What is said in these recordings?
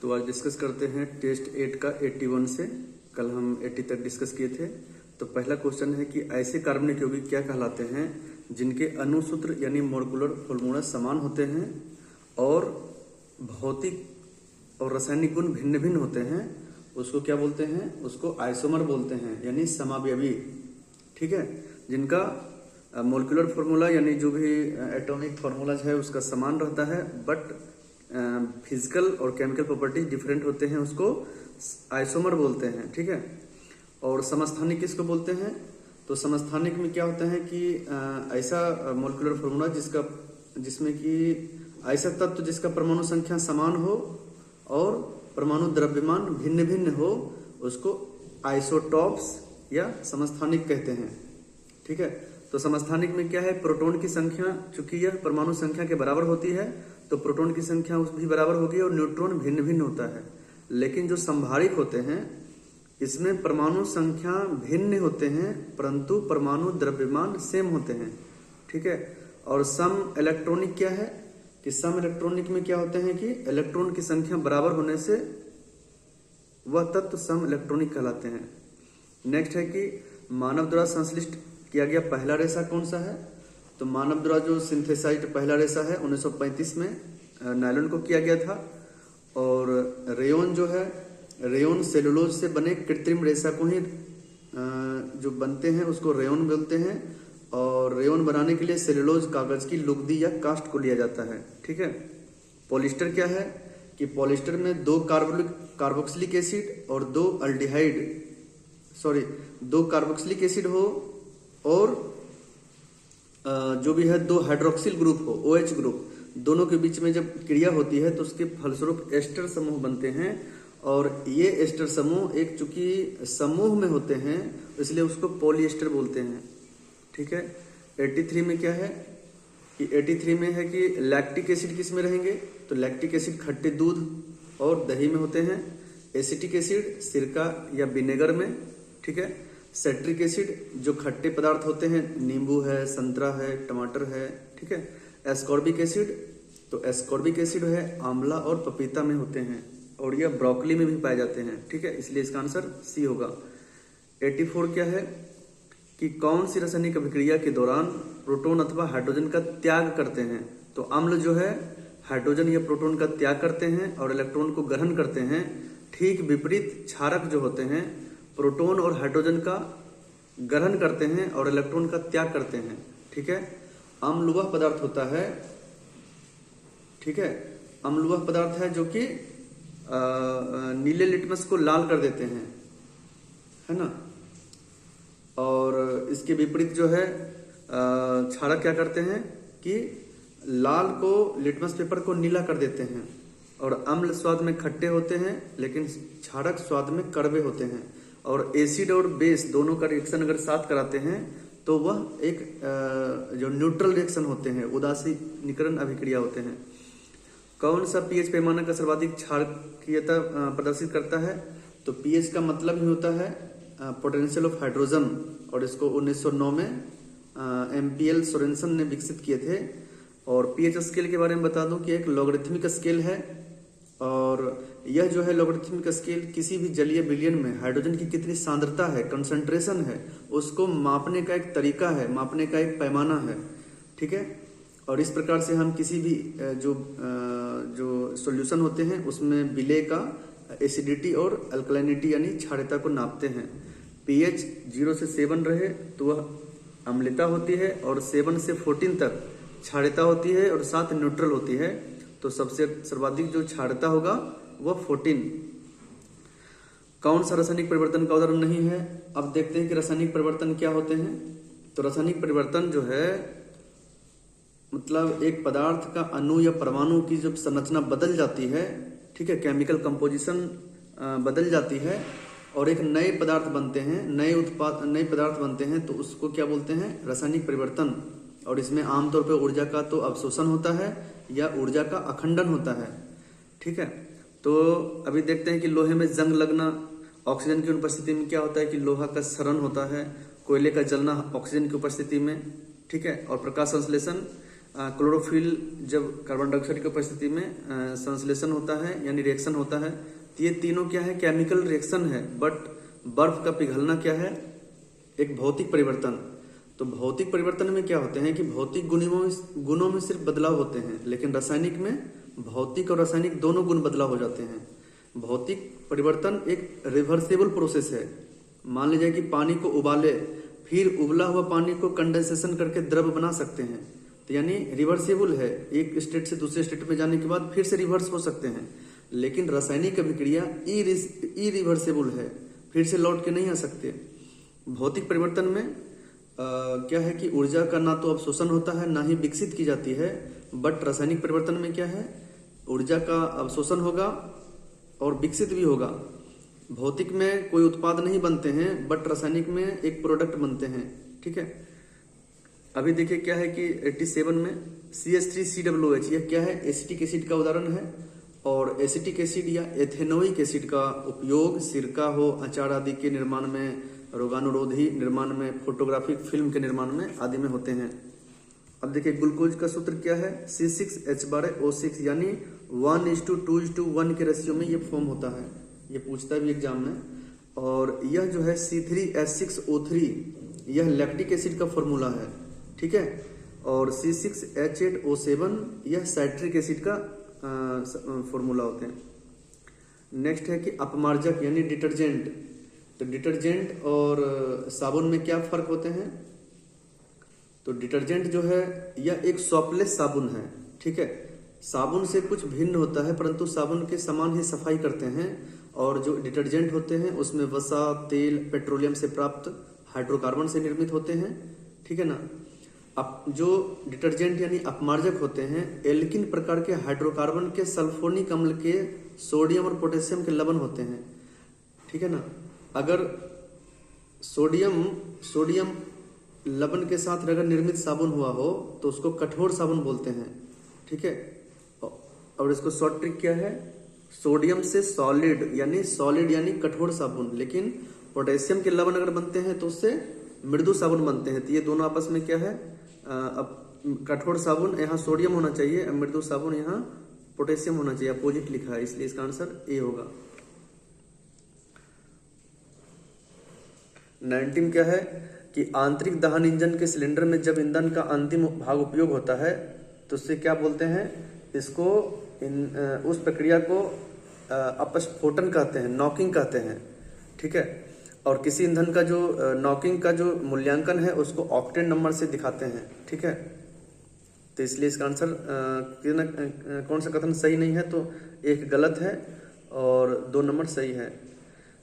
तो आज डिस्कस करते हैं टेस्ट 8 का 81 से। कल हम 80 तक डिस्कस किए थे। तो पहला क्वेश्चन है कि ऐसे कार्बनिक यौगिक क्या कहलाते हैं जिनके अणुसूत्र यानी मोलिकुलर फॉर्मूला समान होते हैं और भौतिक और रासायनिक गुण भिन्न भिन्न होते हैं, उसको क्या बोलते हैं? उसको आइसोमर बोलते हैं, यानी समावयवी। ठीक है, जिनका मोलिकुलर फॉर्मूला यानी जो भी एटॉमिक फॉर्मूलाज है उसका समान रहता है, बट फिजिकल और केमिकल प्रॉपर्टीज डिफरेंट होते हैं, उसको आइसोमर बोलते हैं। ठीक है, और समस्थानिक किसको बोलते हैं? तो समस्थानिक में क्या होता है कि ऐसा मोलिकुलर फॉर्मूला जिसमें कि ऐसा तत्व जिसका परमाणु संख्या समान हो और परमाणु द्रव्यमान भिन्न भिन्न हो, उसको आइसोटॉप्स या समस्थानिक कहते हैं। ठीक है, तो समस्थानिक में क्या है? प्रोटॉन की संख्या चूंकि यह परमाणु संख्या के बराबर होती है तो प्रोटॉन की संख्या उस भी बराबर होगी और न्यूट्रॉन भिन्न भिन्न होता है। लेकिन जो संभारिक होते हैं इसमें परमाणु संख्या भिन्न होते हैं परंतु परमाणु द्रव्यमान सेम होते हैं। ठीक है, और सम इलेक्ट्रॉनिक क्या है कि सम इलेक्ट्रॉनिक में क्या होते हैं कि इलेक्ट्रॉन की संख्या बराबर होने से वह तत्व सम इलेक्ट्रॉनिक कहलाते हैं। नेक्स्ट है कि मानव द्वारा संश्लिष्ट किया गया पहला रेशा कौन सा है? तो मानव द्वारा जो सिंथेसाइज्ड पहला रेशा है 1935 में नायलॉन को किया गया था। और रेयन जो है, रेयन सेलुलोज से बने कृत्रिम रेशा को ही जो बनते हैं उसको रेयन बोलते हैं। और रेयन बनाने के लिए सेलुलोज कागज की लुगदी या कास्ट को लिया जाता है। ठीक है, पॉलिस्टर क्या है कि पॉलिस्टर में दो कार्बोक्सिलिक एसिड और दो कार्बोक्सिलिक एसिड हो और जो भी है दो हाइड्रोक्सिल ग्रुप हो, OH ग्रुप, दोनों के बीच में जब क्रिया होती है तो उसके फलस्वरूप एस्टर समूह बनते हैं। और ये एस्टर समूह एक चूंकि समूह में होते हैं इसलिए उसको पॉलीएस्टर बोलते हैं। ठीक है, 83 में क्या है कि 83 में है कि लैक्टिक एसिड किस में रहेंगे? तो लैक्टिक एसिड खट्टे दूध और दही में होते हैं। एसिटिक एसिड सिरका या विनेगर में। ठीक है, साइट्रिक एसिड जो खट्टे पदार्थ होते हैं, नींबू है, संतरा है, टमाटर है। ठीक है, एस्कॉर्बिक एसिड, तो एस्कॉर्बिक एसिड है आंवला और पपीता में होते हैं और यह ब्रोकली में भी पाए जाते हैं। ठीक है, इसलिए इसका आंसर सी होगा। 84 क्या है कि कौन सी रासायनिक अभिक्रिया के दौरान प्रोटॉन अथवा हाइड्रोजन का त्याग करते हैं? तो अम्ल जो है हाइड्रोजन या प्रोटॉन का त्याग करते हैं और इलेक्ट्रॉन को ग्रहण करते हैं। ठीक विपरीत क्षारक जो होते हैं प्रोटॉन और हाइड्रोजन का ग्रहण करते हैं और इलेक्ट्रॉन का त्याग करते हैं। ठीक है, अम्ल वह पदार्थ होता है, ठीक है, अम्ल वह पदार्थ है जो कि नीले लिटमस को लाल कर देते हैं, है ना। और इसके विपरीत जो है क्षारक क्या करते हैं कि लाल को लिटमस पेपर को नीला कर देते हैं। और अम्ल स्वाद में खट्टे होते हैं लेकिन क्षारक स्वाद में कड़वे होते हैं। और एसिड और बेस दोनों का रिएक्शन अगर साथ कराते हैं तो वह एक जो न्यूट्रल रिएक्शन होते हैं, उदासीनीकरण अभिक्रिया होते हैं। कौन सा पीएच पैमाना का सर्वाधिक क्षारकीयता प्रदर्शित करता है? तो पीएच का मतलब ही होता है पोटेंशियल ऑफ हाइड्रोजन, और इसको 1909 में MPL सोरेनसन ने विकसित किए थे। और पीएच स्केल के बारे में बता दूं कि एक लॉगरिथमिक स्केल है और यह जो है लॉगरिथमिक स्केल किसी भी जलीय विलयन में हाइड्रोजन की कितनी सांद्रता है, कंसंट्रेशन है, उसको मापने का एक तरीका है, मापने का एक पैमाना है। ठीक है, और इस प्रकार से हम किसी भी जो सॉल्यूशन होते हैं उसमें विलय का एसिडिटी और अल्कलाइनिटी यानी क्षारीयता को नापते हैं। पीएच 0 से 7 रहे तो वह अम्लता होती है और 7 से 14 तक क्षारीयता होती है और 7 न्यूट्रल होती है। तो सबसे सर्वाधिक जो क्षारीयता होगा वह 14। कौन सा रासायनिक परिवर्तन का उदाहरण नहीं है? अब देखते हैं कि रासायनिक परिवर्तन क्या होते हैं। तो रासायनिक परिवर्तन जो है मतलब एक पदार्थ का अणु या परमाणु की जब संरचना बदल जाती है, ठीक है, केमिकल कंपोजिशन बदल जाती है और एक नए पदार्थ बनते हैं, नए पदार्थ बनते हैं, तो उसको क्या बोलते हैं? रासायनिक परिवर्तन। और इसमें आमतौर पर ऊर्जा का तो अवशोषण होता है या ऊर्जा का अखंडन होता है। ठीक है, तो अभी देखते हैं कि लोहे में जंग लगना, ऑक्सीजन की उपस्थिति में क्या होता है कि लोहा का क्षरण होता है, कोयले का जलना ऑक्सीजन की उपस्थिति में। ठीक है, और प्रकाश संश्लेषण क्लोरोफिल जब कार्बन डाइऑक्साइड की उपस्थिति में संश्लेषण होता है यानी रिएक्शन होता है, तो ये तीनों क्या है, केमिकल रिएक्शन है। बट बर्फ का पिघलना क्या है, एक भौतिक परिवर्तन। तो भौतिक परिवर्तन में क्या होते हैं कि भौतिक गुणों में सिर्फ बदलाव होते हैं, लेकिन रासायनिक में भौतिक और रासायनिक दोनों गुण बदलाव हो जाते हैं। भौतिक परिवर्तन एक रिवर्सेबल प्रोसेस है। मान लीजिए कि पानी को उबाले, फिर उबला हुआ पानी को कंडेंसेशन करके द्रव बना सकते हैं, तो यानी रिवर्सेबल है। एक स्टेट से दूसरे स्टेट में जाने के बाद फिर से रिवर्स हो सकते हैं। लेकिन रासायनिक अभिक्रिया इरिवर्सेबल है, फिर से लौट के नहीं आ सकते। भौतिक परिवर्तन में क्या है कि ऊर्जा का ना तो अवशोषण होता है, ना ही विकसित की जाती है। बट रासायनिक परिवर्तन में क्या है, ऊर्जा का अवशोषण होगा और विकसित भी होगा। भौतिक में कोई उत्पाद नहीं बनते हैं, बट रासायनिक में एक प्रोडक्ट बनते हैं। ठीक है, अभी देखिए क्या है कि 87 में CH3COOH, यह क्या है, एसिटिक एसिड का उदाहरण है। और एसिटिक एसिड या एथेनोइक एसिड का उपयोग सिरका हो, अचार आदि के निर्माण में, रोगानुरोधी निर्माण में, फोटोग्राफिक फिल्म के निर्माण में आदि में होते हैं। अब देखिए ग्लूकोज का सूत्र क्या है, C6H12O6, यानी 1:2:1 के रेशियो में ये फॉर्म होता है। ये पूछता है भी एग्जाम में। और यह जो है C3H6O3, यह लैक्टिक एसिड का फॉर्मूला है। ठीक है, और C6H8O7 यह साइट्रिक एसिड का फॉर्मूला होते हैं। नेक्स्ट है कि अपमार्जक यानी डिटर्जेंट। तो डिटर्जेंट और साबुन में क्या फर्क होते हैं, तो डिटर्जेंट जो है यह एक सॉपलेस साबुन है। ठीक है, साबुन से कुछ भिन्न होता है, परंतु साबुन के समान ही सफाई करते हैं। और जो डिटर्जेंट होते हैं उसमें वसा, तेल, पेट्रोलियम से प्राप्त हाइड्रोकार्बन से निर्मित होते हैं। ठीक है ना। अब जो डिटर्जेंट यानी अपमार्जक होते हैं, एल्किन प्रकार के हाइड्रोकार्बन के सल्फोनिक अम्ल के सोडियम और पोटेशियम के लवण होते हैं। ठीक है ना। अगर सोडियम लवण के साथ अगर निर्मित साबुन हुआ हो तो उसको कठोर साबुन बोलते हैं। ठीक है, और इसको शॉर्ट ट्रिक क्या है, सोडियम से सॉलिड यानी कठोर साबुन, लेकिन पोटेशियम के लवण अगर बनते हैं तो उससे मृदु साबुन बनते हैं। तो ये दोनों आपस में क्या है, अब कठोर साबुन यहाँ सोडियम होना चाहिए, मृदु साबुन यहाँ पोटेशियम होना चाहिए। अपोजिट लिखा है, इसलिए इसका आंसर ए होगा। 19 क्या है कि आंतरिक दहन इंजन के सिलेंडर में जब ईंधन का अंतिम भाग उपयोग होता है तो उससे क्या बोलते हैं, इसको उस प्रक्रिया को अपस्फोटन कहते हैं, नॉकिंग कहते हैं। ठीक है, और किसी ईंधन का जो नॉकिंग का जो मूल्यांकन है उसको ऑक्टेन नंबर से दिखाते हैं। ठीक है, तो इसलिए इसका आंसर कौन सा कथन सही नहीं है, तो एक गलत है और 2 नंबर सही है।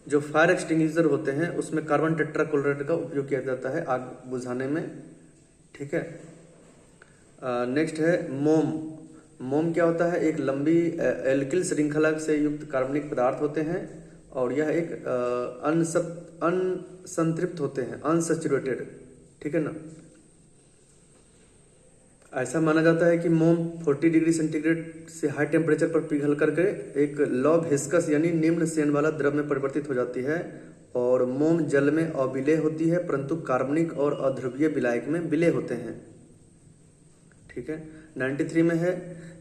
जो फायर एक्सटिंग्विशर होते हैं उसमें कार्बन टेट्राक्लोराइड का उपयोग किया जाता है आग बुझाने में। ठीक है, नेक्स्ट है मोम। मोम क्या होता है, एक लंबी एल्किल श्रृंखला से युक्त कार्बनिक पदार्थ होते हैं और यह एक अनसंतृप्त होते हैं, अनसैचुरेटेड। ठीक है ना। ऐसा माना जाता है कि मोम 40 डिग्री सेंटीग्रेड से हाई टेम्परेचर पर पिघल करके एक लौ विस्कस यानी निम्न सेन वाला द्रव में परिवर्तित हो जाती है। और मोम जल में अविलेय होती है, परंतु कार्बनिक और अध्रुवीय विलायक में विलेय होते हैं। ठीक है, 93 में है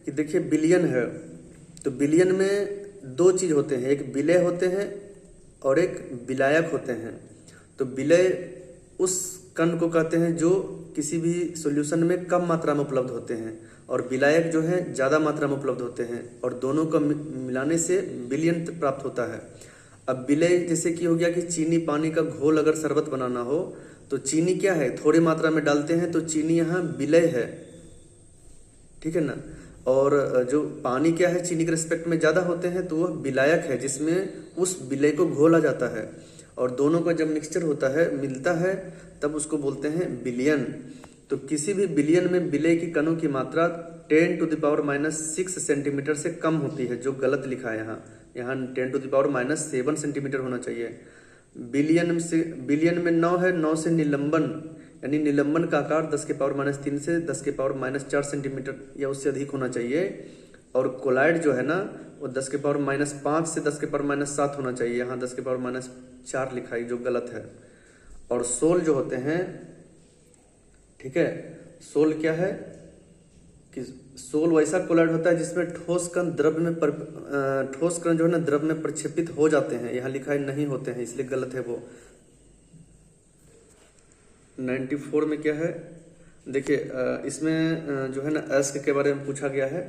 कि देखिए विलयन है, तो विलयन में 2 चीज होते हैं, एक विलेय होते हैं और एक विलायक होते हैं। तो विलेय उस कण को कहते हैं जो किसी भी सॉल्यूशन में कम मात्रा में उपलब्ध होते हैं, और विलायक जो है ज्यादा मात्रा में उपलब्ध होते हैं, और दोनों को मिलाने से विलयन प्राप्त होता है। अब विलेय जैसे कि हो गया कि चीनी पानी का घोल अगर शरबत बनाना हो तो चीनी क्या है, थोड़ी मात्रा में डालते हैं तो चीनी यहाँ विलेय है। ठीक है ना। और जो पानी क्या है, चीनी के रिस्पेक्ट में ज्यादा होते हैं तो वह विलायक है, जिसमें उस विलेय को घोला जाता है। और दोनों का जब मिक्सचर होता है, मिलता है, तब उसको बोलते हैं विलयन। तो किसी भी विलयन में विलेय की कणों की मात्रा 10⁻⁻6 सेंटीमीटर से कम होती है, जो गलत लिखा है यहाँ 10⁻⁻7 सेंटीमीटर होना चाहिए। विलयन में 9 है, 9 से निलंबन यानी निलंबन का आकार 10⁻³ से 10⁻⁴ सेंटीमीटर या उससे अधिक होना चाहिए। और कोलाइड जो है ना वो 10⁻5 से 10⁻7 होना चाहिए, यहाँ 10⁻4 लिखा है, जो गलत है। और सोल जो होते हैं, ठीक है, सोल क्या है, कि सोल वैसा कोलाइड होता है जिसमें ठोस कण ठोस कण जो है ना द्रव में प्रक्षेपित हो जाते हैं। यहाँ लिखा है नहीं होते हैं, इसलिए गलत है वो। 94 में क्या है, देखिए इसमें जो है ना एस्क के बारे में पूछा गया है।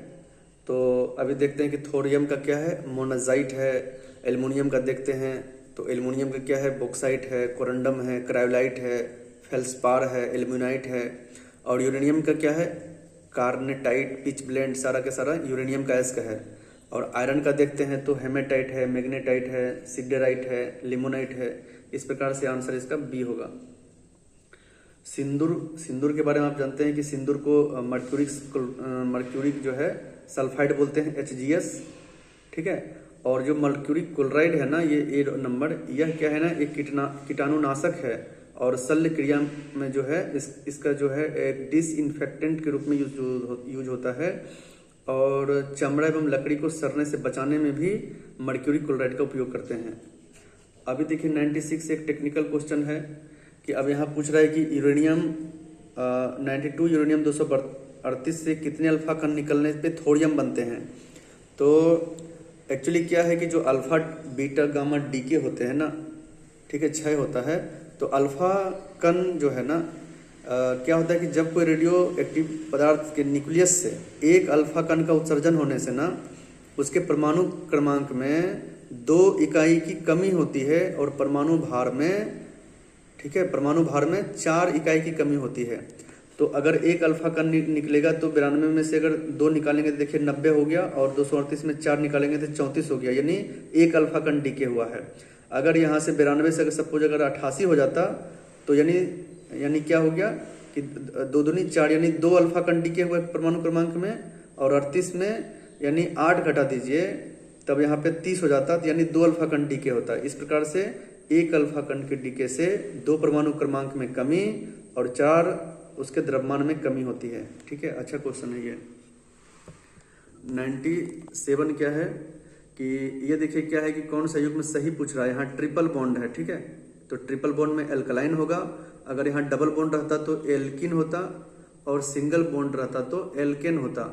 तो अभी देखते हैं कि थोरियम का क्या है, मोनाजाइट है। एल्युमिनियम का देखते हैं तो एल्युमिनियम का क्या है, बॉक्साइट है, कोरंडम है, क्रायोलाइट है, फेल्सपार है, एल्यूमिनाइट है। और यूरेनियम का क्या है, कार्नेटाइट, पिच ब्लेंड, सारा का सारा यूरेनियम का एस्क है। और आयरन का देखते हैं तो हेमेटाइट है, मैग्नेटाइट है, सिडेराइट है, लिमोनाइट है। इस प्रकार से आंसर इसका बी होगा। सिंदूर के बारे में आप जानते हैं कि सिंदूर को मर्क्यूरिक जो है सल्फाइड बोलते हैं, HGS, ठीक है। और जो मर्क्यूरिक क्लोराइड है ना, ये ए नंबर, यह क्या है ना, एक कीटाणुनाशक है और शल्य क्रिया में जो है इसका जो है एक डिसइंफेक्टेंट के रूप में यूज होता है। और चमड़ा एवं लकड़ी को सड़ने से बचाने में भी मर्क्यूरिक क्लोराइड का उपयोग करते हैं। अभी देखिए 96 एक टेक्निकल क्वेश्चन है कि अब यहाँ पूछ रहा है कि यूरेनियम 92 यूरेनियम 238 से कितने अल्फा कण निकलने पे थोरियम बनते हैं। तो एक्चुअली क्या है कि जो अल्फा बीटा गामा डीके होते हैं ना, ठीक है, क्षय होता है। तो अल्फा कण जो है ना क्या होता है कि जब कोई रेडियो एक्टिव पदार्थ के न्यूक्लियस से एक अल्फा कण का उत्सर्जन होने से ना उसके परमाणु क्रमांक में 2 इकाई की कमी होती है और परमाणु भार में, ठीक है, परमाणु भार में 4 इकाई की कमी होती है। तो अगर एक अल्फा कण निकलेगा तो 92 में से अगर 2 निकालेंगे तो देखिए 90 हो गया, और 238 में 4 निकालेंगे तो 34 हो गया, यानी एक अल्फा कण डीके हुआ है। अगर यहाँ से 92 से अगर सपोज अगर 88 हो जाता तो यानी क्या हो गया कि 2 दूनी 4, यानी 2 अल्फा कण डीके हुए परमाणु क्रमांक में, और 38 में यानी 8 घटा दीजिए तब यहाँ पे 30 हो जाता, तो यानी 2 अल्फा कण डीके होता है। इस प्रकार से एक अल्फा कण के डीके से 2 परमाणु क्रमांक में कमी और 4 उसके द्रव्यमान में कमी होती है, ठीक है। अच्छा क्वेश्चन है ये। 97 क्या है कि ये देखिए क्या है कि कौन सा युग्म सही पूछ रहा है। यहाँ ट्रिपल बॉन्ड है, ठीक है, तो ट्रिपल बॉन्ड में एल्कलाइन होगा। अगर यहाँ डबल बॉन्ड रहता तो एल्किन होता, और सिंगल बॉन्ड रहता तो एल्केन होता।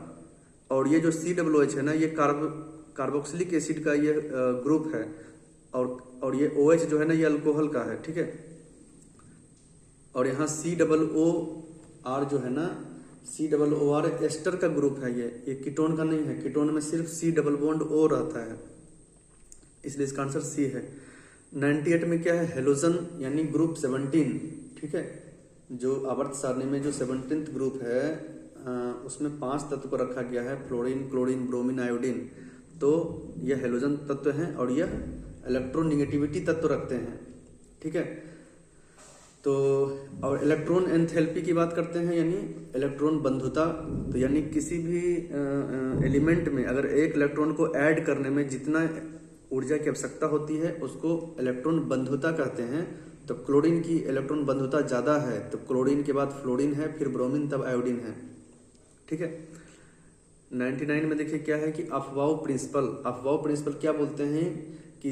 और ये जो COOH है ना, ये कार्बोक्सिलिक एसिड का ये ग्रुप है, और ये OH जो है ना, ये अल्कोहल का है, ठीक है। और यहाँ COOR जो है ना, COOR एस्टर का ग्रुप है। ये कीटोन का नहीं है, कीटोन में सिर्फ C डबल बॉन्ड O रहता है, इसलिए इसका आंसर C है। 98 में क्या है, हेलोजन यानी ग्रुप 17, ठीक है। जो आवर्त सारणी में जो 17th ग्रुप है उसमें 5 तत्व को रखा गया है, फ्लोरीन, क्लोरीन, ब्रोमीन, आयोडीन। तो यह हेलोजन तत्व हैं और यह इलेक्ट्रॉन निगेटिविटी तत्व रखते हैं, ठीक है। तो और इलेक्ट्रॉन एंथैल्पी की बात करते हैं, यानी इलेक्ट्रॉन बंधुता। तो यानी किसी भी एलिमेंट में अगर एक इलेक्ट्रॉन को ऐड करने में जितना ऊर्जा की आवश्यकता होती है उसको इलेक्ट्रॉन बंधुता कहते हैं। तो क्लोरीन की इलेक्ट्रॉन बंधुता ज़्यादा है, तो क्लोरीन के बाद फ्लोरीन है, फिर ब्रोमीन, तब आयोडीन है, ठीक है। 99 में देखिए क्या है कि अफवाह प्रिंसिपल क्या बोलते हैं कि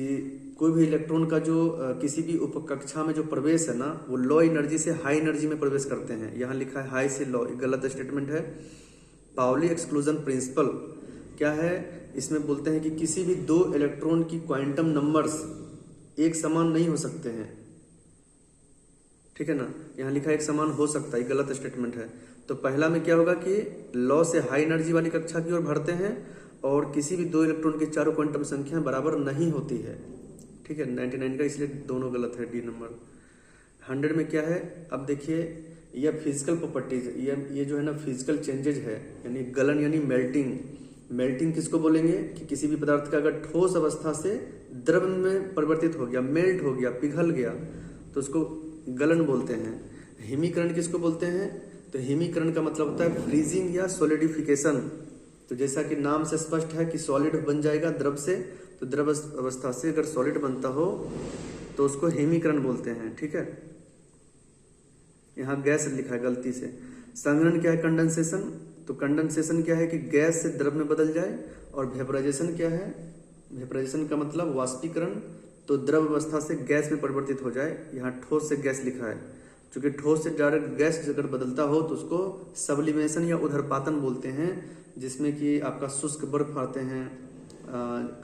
कोई भी इलेक्ट्रॉन का जो किसी भी उपकक्षा में जो प्रवेश है ना, वो लो एनर्जी से हाई एनर्जी में प्रवेश करते हैं। यहाँ लिखा है हाई से लो, गलत स्टेटमेंट है। पाउली एक्सक्लूजन प्रिंसिपल क्या है, इसमें बोलते हैं कि किसी भी 2 इलेक्ट्रॉन की क्वांटम नंबर्स एक समान नहीं हो सकते हैं, ठीक है ना। यहाँ लिखा है एक समान हो सकता है, गलत स्टेटमेंट है। तो पहला में क्या होगा कि लो से हाई एनर्जी वाली कक्षा की ओर बढ़ते हैं, और किसी भी 2 इलेक्ट्रॉन की चारों क्वांटम संख्या बराबर नहीं होती है, ठीक है। 99 का इसलिए दोनों गलत है, डी नंबर। 100 में क्या है, अब देखिए यह फिजिकल प्रॉपर्टीज, ये जो है ना फिजिकल चेंजेज है, यानी गलन यानी मेल्टिंग किसको बोलेंगे कि किसी भी पदार्थ का अगर ठोस अवस्था से द्रव में परिवर्तित हो गया, मेल्ट हो गया, पिघल गया, तो उसको गलन बोलते हैं। हिमीकरण किसको बोलते हैं, तो हिमीकरण का मतलब होता है फ्रीजिंग या सॉलिडिफिकेशन। तो जैसा कि नाम से स्पष्ट है कि सॉलिड बन जाएगा द्रव से, तो द्रव अवस्था से अगर सॉलिड बनता हो तो उसको हिमीकरण बोलते हैं, ठीक है। यहाँ गैस लिखा है गलती से। संघनन क्या है, कंडेंसेशन। तो कंडेंसेशन क्या है कि गैस से द्रव में बदल जाए, और वेपराइजेशन क्या है, वेपराइजेशन का मतलब वाष्पीकरण, तो द्रव अवस्था से गैस में परिवर्तित हो जाए। यहाँ ठोस से गैस लिखा है। क्योंकि ठोस से डायरेक्ट गैस अगर बदलता हो तो उसको सब्लिमेशन या उदरपातन बोलते हैं, जिसमें कि आपका शुष्क बर्फ आते हैं,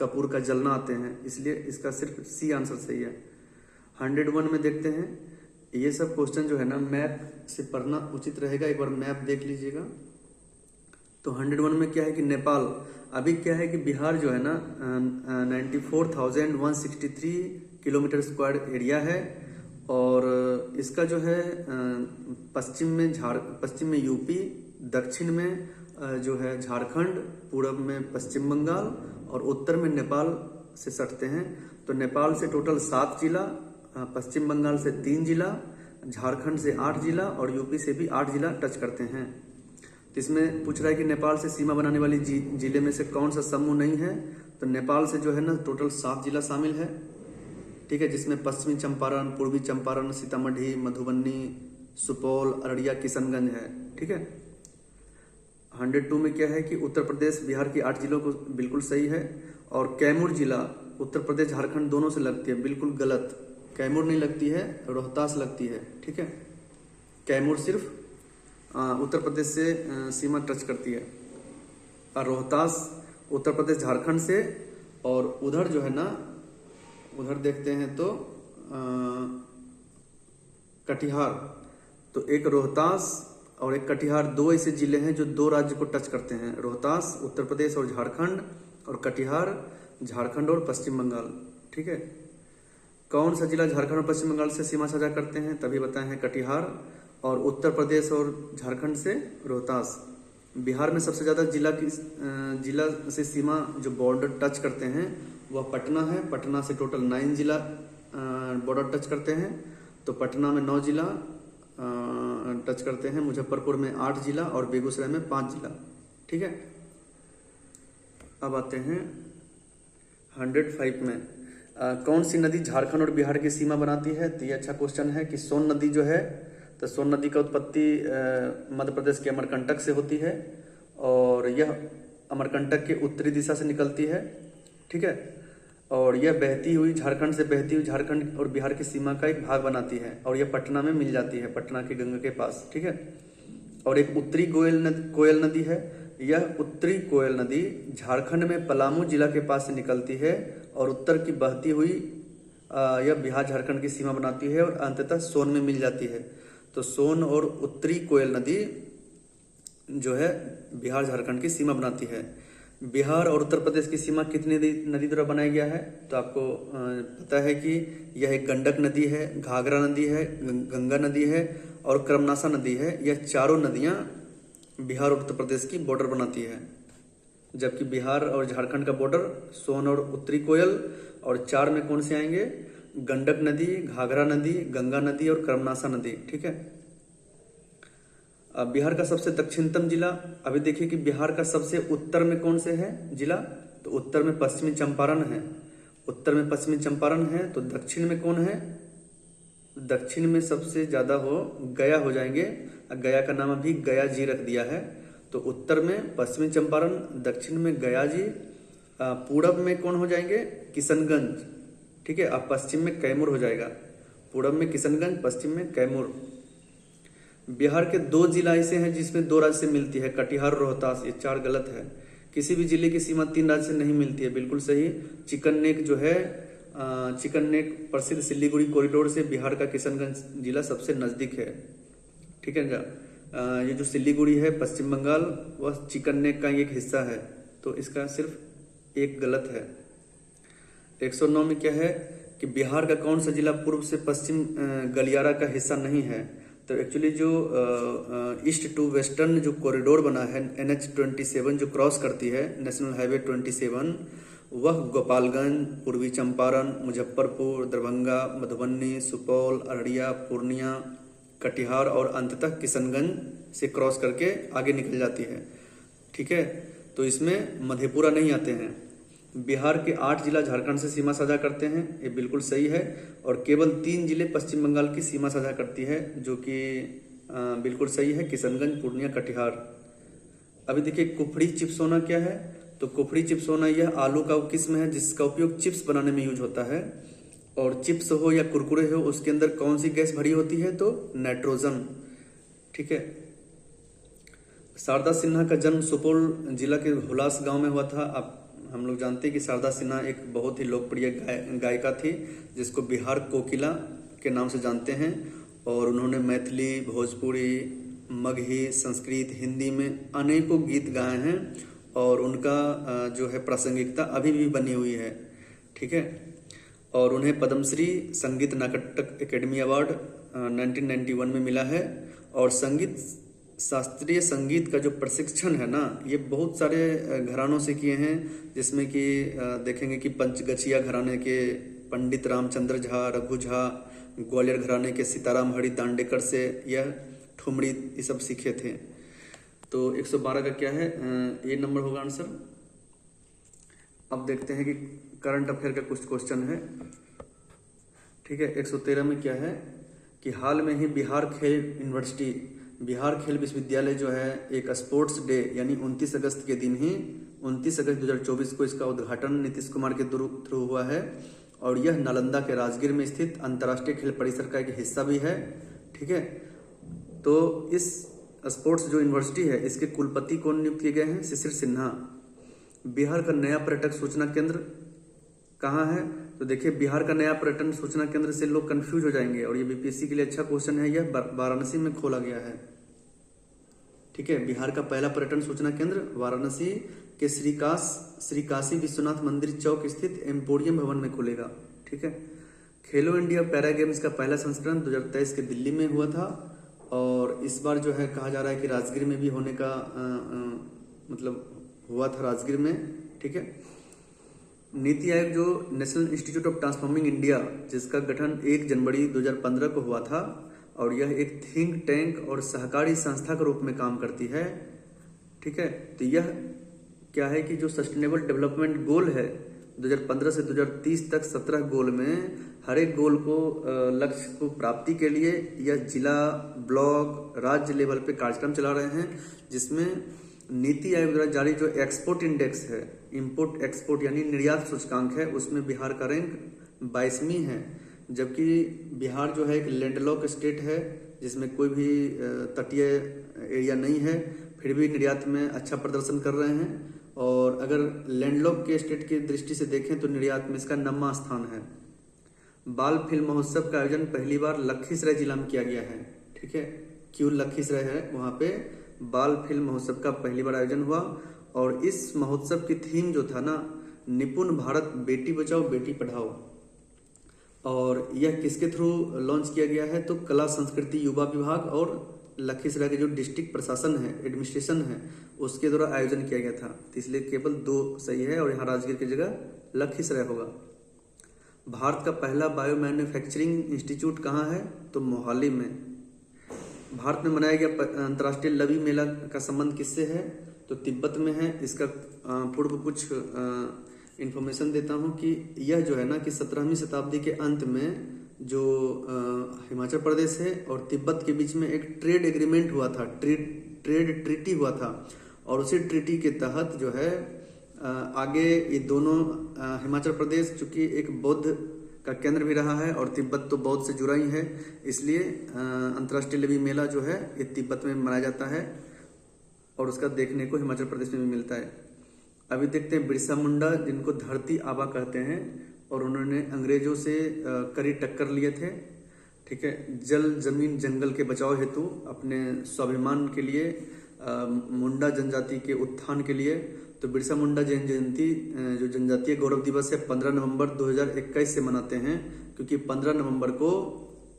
कपूर का जलना आते हैं, इसलिए इसका सिर्फ सी आंसर सही है। 101 में देखते हैं, ये सब क्वेश्चन जो है ना मैप से पढ़ना उचित रहेगा, एक बार मैप देख लीजिएगा। तो 101 में क्या है कि नेपाल, अभी क्या है कि बिहार जो है ना 94,163 किलोमीटर स्क्वायर एरिया है, और इसका जो है पश्चिम में यूपी, दक्षिण में जो है झारखंड, पूर्व में पश्चिम बंगाल और उत्तर में नेपाल से सटते हैं। तो नेपाल से टोटल 7 जिला, पश्चिम बंगाल से 3 जिला, झारखंड से 8 जिला और यूपी से भी 8 जिला टच करते हैं। तो इसमें पूछ रहा है कि नेपाल से सीमा बनाने वाली जिले में से कौन सा समूह नहीं है। तो नेपाल से जो है ना टोटल 7 जिला शामिल है, ठीक है, जिसमें पश्चिमी चंपारण, पूर्वी चंपारण, सीतामढ़ी, मधुबनी, सुपौल, अररिया, किशनगंज है, ठीक है। 102 में क्या है कि उत्तर प्रदेश बिहार की 8 जिलों को बिल्कुल सही है, और कैमूर जिला उत्तर प्रदेश झारखंड दोनों से लगती है, बिल्कुल गलत। कैमूर नहीं लगती है, रोहतास लगती है, ठीक है। कैमूर सिर्फ उत्तर प्रदेश से सीमा टच करती है, और रोहतास उत्तर प्रदेश झारखंड से, और उधर जो है ना उधर देखते हैं तो कटिहार, तो एक रोहतास और एक कटिहार, 2 ऐसे जिले हैं जो 2 राज्य को टच करते हैं, रोहतास उत्तर प्रदेश और झारखंड, और कटिहार झारखंड और पश्चिम बंगाल, ठीक है। कौन सा जिला झारखंड और पश्चिम बंगाल से सीमा साझा करते हैं, तभी बताए हैं कटिहार, और उत्तर प्रदेश और झारखंड से रोहतास। बिहार में सबसे ज्यादा जिला से सीमा जो बॉर्डर टच करते हैं वह पटना है, पटना से टोटल 9 जिला बॉर्डर टच करते हैं। तो पटना में 9 जिला टच करते हैं, मुजफ्फरपुर में 8 जिला और बेगूसराय में 5 जिला, ठीक है। अब आते हैं 105 में, कौन सी नदी झारखंड और बिहार की सीमा बनाती है। तो ये अच्छा क्वेश्चन है कि सोन नदी जो है, तो सोन नदी का उत्पत्ति मध्य प्रदेश के अमरकंटक से होती है, और यह अमरकंटक के उत्तरी दिशा से निकलती है, ठीक है, और यह बहती हुई झारखंड और बिहार की सीमा का एक भाग बनाती है, और यह पटना में मिल जाती है, पटना की गंगा के पास, ठीक है। और एक उत्तरी कोयल नदी है, यह उत्तरी कोयल नदी झारखंड में पलामू जिला के पास से निकलती है, और उत्तर की बहती हुई यह बिहार झारखंड की सीमा बनाती है, और अंततः सोन में मिल जाती है। तो सोन और उत्तरी कोयल नदी जो है बिहार झारखंड की सीमा बनाती है। बिहार और उत्तर प्रदेश की सीमा कितनी नदी द्वारा बनाया गया है। तो आपको पता है कि यह एक गंडक नदी है, घाघरा नदी है, गंगा नदी है और कर्मनासा नदी है। यह चारों नदियां बिहार और उत्तर प्रदेश की बॉर्डर बनाती है, जबकि बिहार और झारखंड का बॉर्डर सोन और उत्तरी कोयल, और 4 में कौन से आएंगे, गंडक नदी, घाघरा नदी, गंगा नदी और कर्मनासा नदी, ठीक है। अब बिहार का सबसे दक्षिणतम जिला, अभी देखिए कि बिहार का सबसे उत्तर में कौन से है जिला, तो उत्तर में पश्चिमी चंपारण है, उत्तर में पश्चिमी चंपारण है। तो दक्षिण में कौन है, दक्षिण में सबसे ज्यादा गया हो जाएंगे, गया का नाम अभी गया जी रख दिया है। तो उत्तर में पश्चिमी चंपारण, दक्षिण में गया जी, पूरब में कौन हो जाएंगे, किशनगंज, ठीक है। अब पश्चिम में कैमूर हो जाएगा, पूरब में किशनगंज, पश्चिम में कैमूर। बिहार के 2 जिला ऐसे हैं जिसमें 2 राज्य से मिलती है, कटिहार, रोहतास, ये 4 गलत है। किसी भी जिले की सीमा 3 राज्य से नहीं मिलती है, बिल्कुल सही। चिकन नेक जो है, चिकन नेक प्रसिद्ध सिलीगुड़ी कॉरिडोर से बिहार का किशनगंज जिला सबसे नजदीक है, ठीक है ना। ये जो सिलीगुड़ी है पश्चिम बंगाल, वह चिकन नेक का एक हिस्सा है, तो इसका सिर्फ एक गलत है। 109 में क्या है कि बिहार का कौन सा जिला पूर्व से पश्चिम गलियारा का हिस्सा नहीं है। तो एक्चुअली जो ईस्ट टू वेस्टर्न जो कॉरिडोर बना है NH-27 जो क्रॉस करती है नेशनल हाईवे 27, वह गोपालगंज, पूर्वी चंपारण, मुजफ्फरपुर, दरभंगा, मधुबनी, सुपौल, अररिया, पूर्णिया, कटिहार और अंततः किशनगंज से क्रॉस करके आगे निकल जाती है, ठीक है। तो इसमें मधेपुरा नहीं आते हैं। बिहार के 8 जिला झारखंड से सीमा साझा करते हैं, ये बिल्कुल सही है। और केवल 3 जिले पश्चिम बंगाल की सीमा साझा करती है, जो कि बिल्कुल सही है, किशनगंज, पूर्णिया, कटिहार। अभी देखिए कुफड़ी चिप्सोना क्या है, तो कुफड़ी चिप्सोना यह आलू का किस्म है जिसका उपयोग चिप्स बनाने में यूज होता है, और चिप्स हो या कुरकुरे हो उसके अंदर कौन सी गैस भरी होती है, तो नाइट्रोजन। ठीक है। शारदा सिन्हा का जन्म सुपौल जिला के हुलास गांव में हुआ था। आप हम लोग जानते हैं कि शारदा सिन्हा एक बहुत ही लोकप्रिय गायिका थी, जिसको बिहार कोकिला के नाम से जानते हैं। और उन्होंने मैथिली, भोजपुरी, मगही, संस्कृत, हिंदी में अनेकों गीत गाए हैं और उनका जो है प्रासंगिकता अभी भी बनी हुई है। ठीक है। और उन्हें पद्मश्री संगीत नाटक अकेडमी अवार्ड 1991 में मिला है। और शास्त्रीय संगीत का जो प्रशिक्षण है ना, ये बहुत सारे घरानों से किए हैं, जिसमें कि देखेंगे कि पंचगछिया घराने के पंडित रामचंद्र झा, रघु झा, ग्वालियर घराने के सीताराम हरि दांडेकर से यह ठुमरी ये सब सीखे थे। तो 112 का क्या है, ये नंबर होगा आंसर। अब देखते हैं कि करंट अफेयर का कुछ क्वेश्चन है। ठीक है। 113 में क्या है कि हाल में ही बिहार खेल विश्वविद्यालय जो है एक स्पोर्ट्स डे यानी 29 अगस्त के दिन ही 29 अगस्त 2024 को इसका उद्घाटन नीतीश कुमार के थ्रू हुआ है। और यह नालंदा के राजगीर में स्थित अंतर्राष्ट्रीय खेल परिसर का एक हिस्सा भी है। ठीक है। तो इस स्पोर्ट्स जो यूनिवर्सिटी है इसके कुलपति कौन नियुक्त किए गए हैं, शिशिर सिन्हा। बिहार का नया पर्यटक सूचना केंद्र कहाँ है, तो देखिए बिहार का नया पर्यटन सूचना केंद्र से लोग कंफ्यूज हो जाएंगे और ये बीपीएससी के लिए अच्छा क्वेश्चन है। यह वाराणसी में खोला गया है। ठीक है। बिहार का पहला पर्यटन सूचना केंद्र वाराणसी के श्री काशी विश्वनाथ मंदिर चौक स्थित एम्पोरियम भवन में खुलेगा। ठीक है। खेलो इंडिया पैरा गेम्स का पहला संस्करण 2023 के दिल्ली में हुआ था और इस बार जो है कहा जा रहा है कि राजगीर में भी होने का मतलब हुआ था राजगीर में। ठीक है। नीति आयोग जो national institute of transforming India, जिसका गठन 1 जनवरी 2015 को हुआ था और यह एक थिंक टैंक और सहकारी संस्था के रूप में काम करती है। ठीक है। तो यह क्या है कि जो सस्टेनेबल डेवलपमेंट गोल है 2015 से 2030 तक 17 गोल में हर एक गोल को लक्ष्य को प्राप्ति के लिए यह जिला, ब्लॉक, राज्य लेवल पे कार्यक्रम चला रहे हैं, जिसमें नीति आयोग द्वारा जारी जो एक्सपोर्ट इंडेक्स है, इंपोर्ट एक्सपोर्ट यानी निर्यात सूचकांक है, उसमें बिहार का रैंक 22वीं है। जबकि बिहार जो है एक लैंडलॉक स्टेट है, जिसमें कोई भी तटीय एरिया नहीं है, फिर भी निर्यात में अच्छा प्रदर्शन कर रहे हैं। और अगर लैंडलॉक के स्टेट की दृष्टि से देखें तो निर्यात में इसका 9वां स्थान है। बाल फिल्म महोत्सव का आयोजन पहली बार लखीसराय जिला में किया गया है। ठीक है। क्यों लखीसराय है, वहाँ पे बाल फिल्म महोत्सव का पहली बार आयोजन हुआ और इस महोत्सव की थीम जो था ना, निपुण भारत बेटी बचाओ बेटी पढ़ाओ। और यह किसके थ्रू लॉन्च किया गया है, तो कला संस्कृति युवा विभाग और लखीसराय के जो डिस्ट्रिक्ट प्रशासन है, एडमिनिस्ट्रेशन है, उसके द्वारा आयोजन किया गया था। तो इसलिए केवल 2 सही है और यहाँ राजगीर की जगह लखीसराय होगा। भारत का पहला बायो मैन्युफैक्चरिंग इंस्टीट्यूट कहाँ है, तो मोहाली में। भारत में मनाया गया अंतर्राष्ट्रीय लवी मेला का संबंध किससे है, तो तिब्बत में है। इसका पूर्व कुछ इन्फॉर्मेशन देता हूँ कि यह जो है ना कि 17वीं शताब्दी के अंत में जो हिमाचल प्रदेश है और तिब्बत के बीच में एक ट्रेड एग्रीमेंट हुआ था, ट्रेड ट्रीटी हुआ था। और उसी ट्रीटी के तहत जो है आगे ये दोनों हिमाचल प्रदेश चूंकि एक बौद्ध का केंद्र भी रहा है और तिब्बत तो बौद्ध से जुड़ा ही है, इसलिए अंतर्राष्ट्रीय लवी मेला जो है ये तिब्बत में मनाया जाता है और उसका देखने को हिमाचल प्रदेश में भी मिलता है। अभी देखते हैं बिरसा मुंडा, जिनको धरती आबा कहते हैं और उन्होंने अंग्रेजों से कड़ी टक्कर लिए थे। ठीक है। जल, जमीन, जंगल के बचाव हेतु अपने स्वाभिमान के लिए, मुंडा जनजाति के उत्थान के लिए, तो बिरसा मुंडा जैन जयंती जो जनजातीय गौरव दिवस है 15 नवंबर 2021 से मनाते हैं, क्योंकि 15 नवंबर को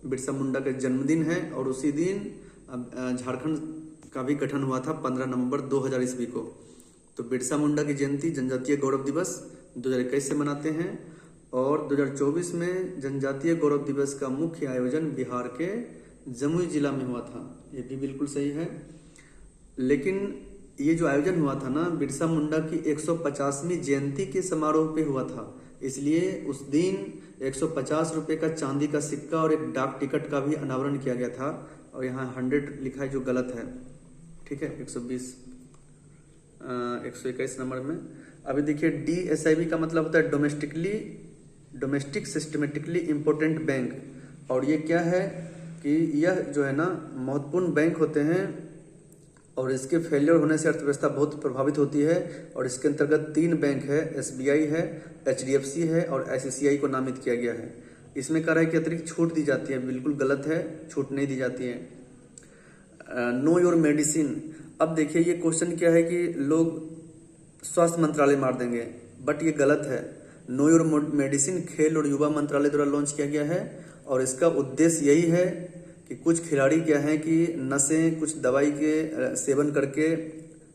बिरसा मुंडा का जन्मदिन है और उसी दिन झारखंड का भी गठन हुआ था 15 नवंबर 2000 ईस्वी को। तो बिरसा मुंडा की जयंती जनजातीय गौरव दिवस 2021 से मनाते हैं और 2024 में जनजातीय गौरव दिवस का मुख्य आयोजन बिहार के जमुई जिला में हुआ था। ये भी बिल्कुल सही है। लेकिन ये जो आयोजन हुआ था ना, बिरसा मुंडा की 150वीं जयंती के समारोह पे हुआ था, इसलिए उस दिन 150 रुपए का चांदी का सिक्का और एक डाक टिकट का भी अनावरण किया गया था और यहाँ 100 लिखा है जो गलत है। ठीक है। 121 नंबर में अभी देखिए DSIB का मतलब होता है domestically domestic systematically important bank. और ये क्या है कि यह जो है ना महत्वपूर्ण बैंक होते हैं और इसके फेलियर होने से अर्थव्यवस्था बहुत प्रभावित होती है। और इसके अंतर्गत 3 बैंक है, SBI है, HDFC है और ICICI को नामित किया गया है। इसमें कह रहा है कि अतिरिक्त छूट दी जाती है, बिल्कुल गलत है, छूट नहीं दी जाती है। Know your medicine. अब देखिए ये क्वेश्चन क्या है कि लोग स्वास्थ्य मंत्रालय मार देंगे, बट ये गलत है। नो योर मेडिसिन खेल और युवा मंत्रालय द्वारा लॉन्च किया गया है और इसका उद्देश्य यही है कि कुछ खिलाड़ी क्या हैं कि नशे कुछ दवाई के सेवन करके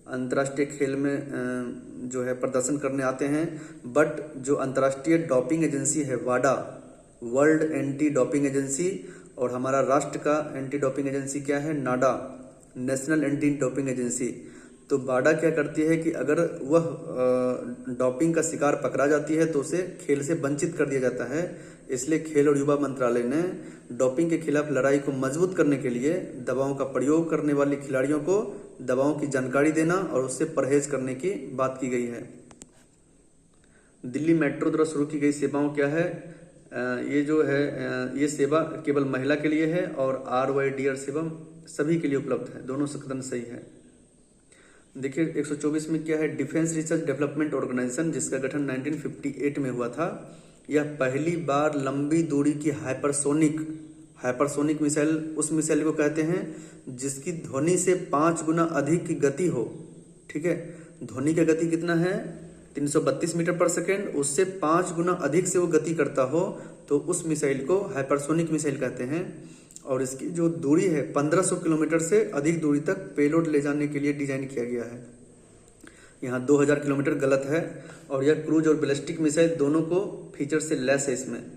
अंतर्राष्ट्रीय खेल में जो है प्रदर्शन करने आते हैं, बट जो अंतर्राष्ट्रीय डोपिंग एजेंसी है वाडा, वर्ल्ड एंटी डोपिंग एजेंसी, और हमारा राष्ट्र का एंटी डोपिंग एजेंसी क्या है, नाडा, नेशनल एंटी डोपिंग एजेंसी। तो वाडा क्या करती है कि अगर वह डोपिंग का शिकार पकड़ा जाती है तो उसे खेल से वंचित कर दिया जाता है। इसलिए खेल और युवा मंत्रालय ने डोपिंग के खिलाफ लड़ाई को मजबूत करने के लिए दवाओं का प्रयोग करने वाले खिलाड़ियों को दवाओं की जानकारी देना और उससे परहेज करने की बात की गई है। दिल्ली मेट्रो द्वारा शुरू की गई सेवाओं क्या है, ये जो है ये सेवा केवल महिला के लिए है और RYDR सेवा सभी के लिए उपलब्ध है, दोनों से कदम सही है। देखिए 124 में क्या है, डिफेंस रिसर्च डेवलपमेंट ऑर्गेनाइजेशन, जिसका गठन 1958 में हुआ था। यह पहली बार लंबी दूरी की हाइपरसोनिक मिसाइल उस मिसाइल को कहते हैं जिसकी ध्वनि से 5 गुना अधिक की गति हो। ठीक है, ध्वनि की गति कितना है, 332 मीटर पर सेकेंड, उससे 5 गुना अधिक से वो गति करता हो तो उस मिसाइल को हाइपरसोनिक मिसाइल कहते हैं। और इसकी जो दूरी है 1500 किलोमीटर से अधिक दूरी तक पेलोड ले जाने के लिए डिजाइन किया गया है। यहाँ 2000 किलोमीटर गलत है। और यह क्रूज और बैलिस्टिक मिसाइल दोनों को फीचर से लेस है इसमें,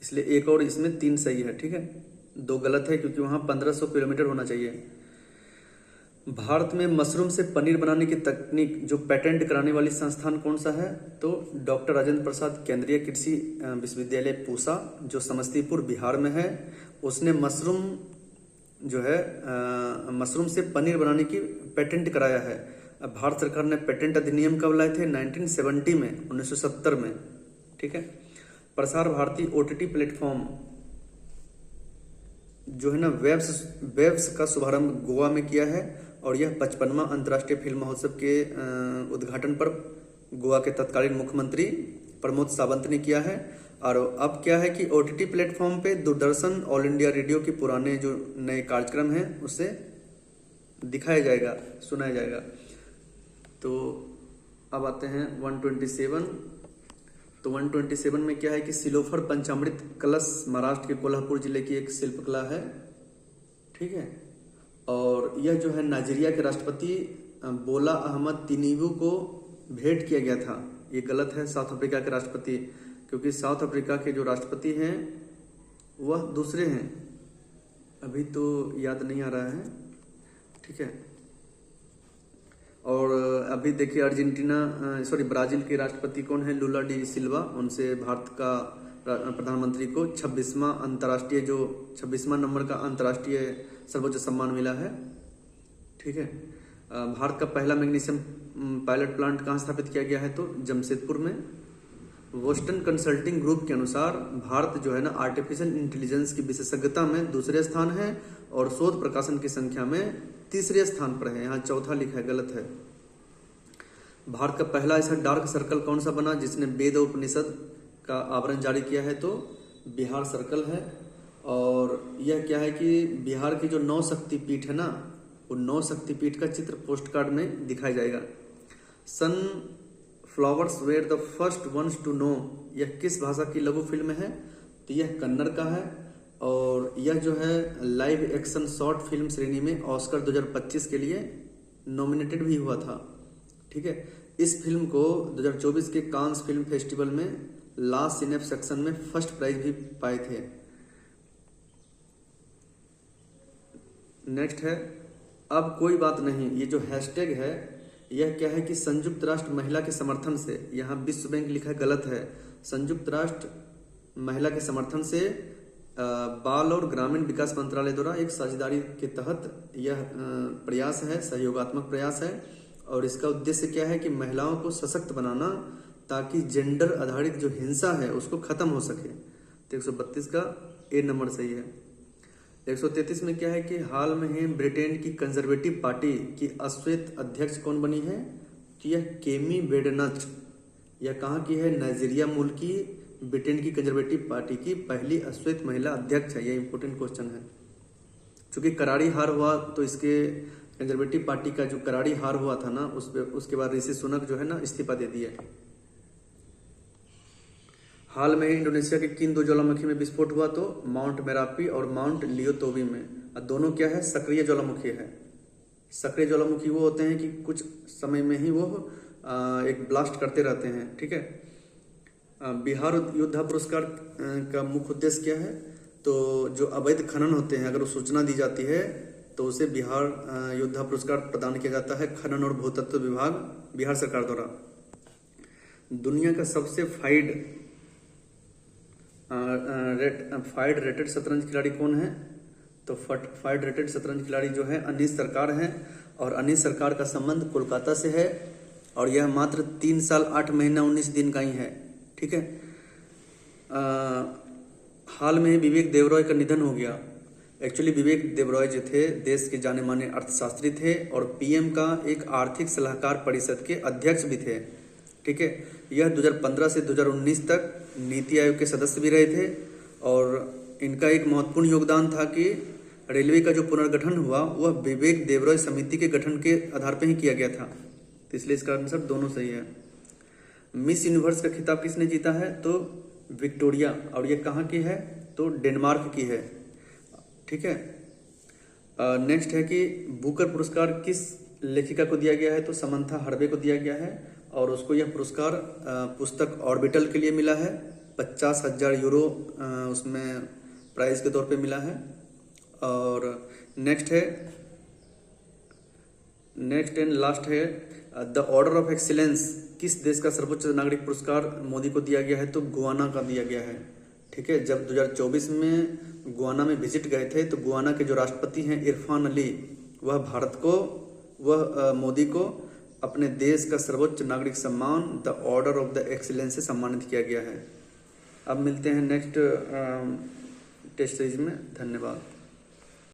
इसलिए एक और इसमें 3 सही है। ठीक है, 2 गलत है क्योंकि वहाँ 1500 किलोमीटर होना चाहिए। भारत में मशरूम से पनीर बनाने की तकनीक जो पेटेंट कराने वाली संस्थान कौन सा है, तो डॉक्टर राजेंद्र प्रसाद केंद्रीय कृषि विश्वविद्यालय पूसा जो समस्तीपुर बिहार में है, उसने मशरूम जो है मशरूम से पनीर बनाने की पेटेंट कराया है। अब भारत सरकार ने पेटेंट अधिनियम कब लाए थे, 1970 में, 1970 में। ठीक है, प्रसार भारती OTT प्लेटफॉर्म जो है ना वेब्स का शुभारंभ गोवा में किया है और यह 55वां अंतर्राष्ट्रीय फिल्म महोत्सव के उद्घाटन पर गोवा के तत्कालीन मुख्यमंत्री प्रमोद सावंत ने किया है। और अब क्या है कि OTT प्लेटफॉर्म पे दूरदर्शन, ऑल इंडिया रेडियो के पुराने जो नए कार्यक्रम हैं उसे दिखाया जाएगा, सुनाया जाएगा। तो अब आते हैं 127। तो 127 में क्या है कि सिलोफर पंचामृत कलश महाराष्ट्र के कोल्हापुर जिले की एक शिल्पकला है। ठीक है, और यह जो है नाइजीरिया के राष्ट्रपति बोला अहमद तिनुबू को भेंट किया गया था। ये गलत है, साउथ अफ्रीका के राष्ट्रपति, क्योंकि साउथ अफ्रीका के जो राष्ट्रपति हैं वह दूसरे हैं, अभी तो याद नहीं आ रहा है। ठीक है, और अभी देखिए ब्राजील के राष्ट्रपति कौन है, लूला डी सिल्वा, उनसे भारत का प्रधानमंत्री को 26वां नंबर का अंतर्राष्ट्रीय सर्वोच्च सम्मान मिला है। ठीक है, भारत का पहला मैग्नीशियम पायलट प्लांट कहाँ स्थापित किया गया है, तो जमशेदपुर में। बोस्टन कंसल्टिंग ग्रुप के अनुसार भारत जो है ना आर्टिफिशियल इंटेलिजेंस की विशेषज्ञता में दूसरे स्थान है और शोध प्रकाशन की संख्या में तीसरे स्थान पर है। यहाँ चौथा लिखा है, गलत है। भारत का पहला ऐसा डार्क सर्कल कौन सा बना जिसने वेद और उपनिषद का आवरण जारी किया है, तो बिहार सर्कल है। और यह क्या है कि बिहार की जो 9 शक्तिपीठ है ना, वो 9 शक्तिपीठ का चित्र पोस्ट कार्ड में दिखाया जाएगा। Sunflowers were the first ones to know, यह किस भाषा की लघु फिल्म है, तो यह कन्नड़ का है। और यह जो है लाइव एक्शन शॉर्ट फिल्म श्रेणी में ऑस्कर 2025 के लिए नॉमिनेटेड भी हुआ था। ठीक है, इस फिल्म को 2024 के कांस फिल्म फेस्टिवल में लास्ट सिनेफ सेक्शन में फर्स्ट प्राइज भी पाए थे। नेक्स्ट है अब कोई बात नहीं, ये जो हैशटैग है यह क्या है कि संयुक्त राष्ट्र महिला के समर्थन से, यहाँ विश्व बैंक लिखा है, गलत है। संयुक्त राष्ट्र महिला के समर्थन से बाल और ग्रामीण विकास मंत्रालय द्वारा एक साझेदारी के तहत यह प्रयास है, सहयोगात्मक प्रयास है। और इसका उद्देश्य क्या है कि महिलाओं को सशक्त बनाना ताकि जेंडर आधारित जो हिंसा है उसको खत्म हो सके। तो 132 का ए नंबर सही है। 133 में क्या है कि हाल में ही ब्रिटेन की कंजर्वेटिव पार्टी की अश्वेत अध्यक्ष कौन बनी है? तो यह केमी बेडनच। यह कहाँ की है? नाइजीरिया मूल की ब्रिटेन की कंजर्वेटिव पार्टी की पहली अश्वेत महिला अध्यक्ष है। यह इंपॉर्टेंट क्वेश्चन है। चूंकि करारी हार हुआ तो इसके कंजर्वेटिव पार्टी का जो करारी हार हुआ था ना उसके बाद ऋषि सुनक जो है ना इस्तीफा दे दिए। हाल में इंडोनेशिया के किन दो ज्वालामुखी में विस्फोट हुआ? तो माउंट मेरापी और माउंट लियोतोबी में। दोनों क्या है? सक्रिय ज्वालामुखी है। सक्रिय ज्वालामुखी वो होते हैं कि कुछ समय में ही वो एक ब्लास्ट करते रहते हैं। ठीक है। बिहार योद्धा पुरस्कार का मुख्य उद्देश्य क्या है? तो जो अवैध खनन होते हैं अगर सूचना दी जाती है तो उसे बिहार योद्धा पुरस्कार प्रदान किया जाता है खनन और भूतत्व विभाग बिहार सरकार द्वारा। दुनिया का सबसे फाइड रेटेड शतरंज खिलाड़ी कौन है? तो फाइड रेटेड शतरंज खिलाड़ी जो है अनीस सरकार है। और अनीस सरकार का संबंध कोलकाता से है और यह मात्र 3 साल 8 महीना 19 दिन का ही है। ठीक है। हाल में विवेक देवरॉय का निधन हो गया। एक्चुअली विवेक देवरॉय जो थे देश के जाने माने अर्थशास्त्री थे और पीएम का एक आर्थिक सलाहकार परिषद के अध्यक्ष भी थे। ठीक है। यह 2015 से 2019 तक नीति आयोग के सदस्य भी रहे थे और इनका एक महत्वपूर्ण योगदान था कि रेलवे का जो पुनर्गठन हुआ वह विवेक देवरॉय समिति के गठन के आधार पर ही किया गया था। तो इसलिए इसका आंसर दोनों सही है। मिस यूनिवर्स का खिताब किसने जीता है? तो विक्टोरिया। और ये कहाँ की है? तो डेनमार्क की है। ठीक है। नेक्स्ट है कि बुकर पुरस्कार किस लेखिका को दिया गया है? तो समंथा हार्वे को दिया गया है और उसको यह पुरस्कार पुस्तक ऑर्बिटल के लिए मिला है। 50,000 यूरो उसमें प्राइज के तौर पे मिला है। और नेक्स्ट एंड लास्ट है द ऑर्डर ऑफ एक्सीलेंस किस देश का सर्वोच्च नागरिक पुरस्कार मोदी को दिया गया है? तो गुआना का दिया गया है। ठीक है। जब 2024 में गुआना में विजिट गए थे तो गुआना के जो राष्ट्रपति हैं इरफान अली वह मोदी को अपने देश का सर्वोच्च नागरिक सम्मान the order of the excellence से सम्मानित किया गया है। अब मिलते हैं नेक्स्ट टेस्ट सीरीज में। धन्यवाद।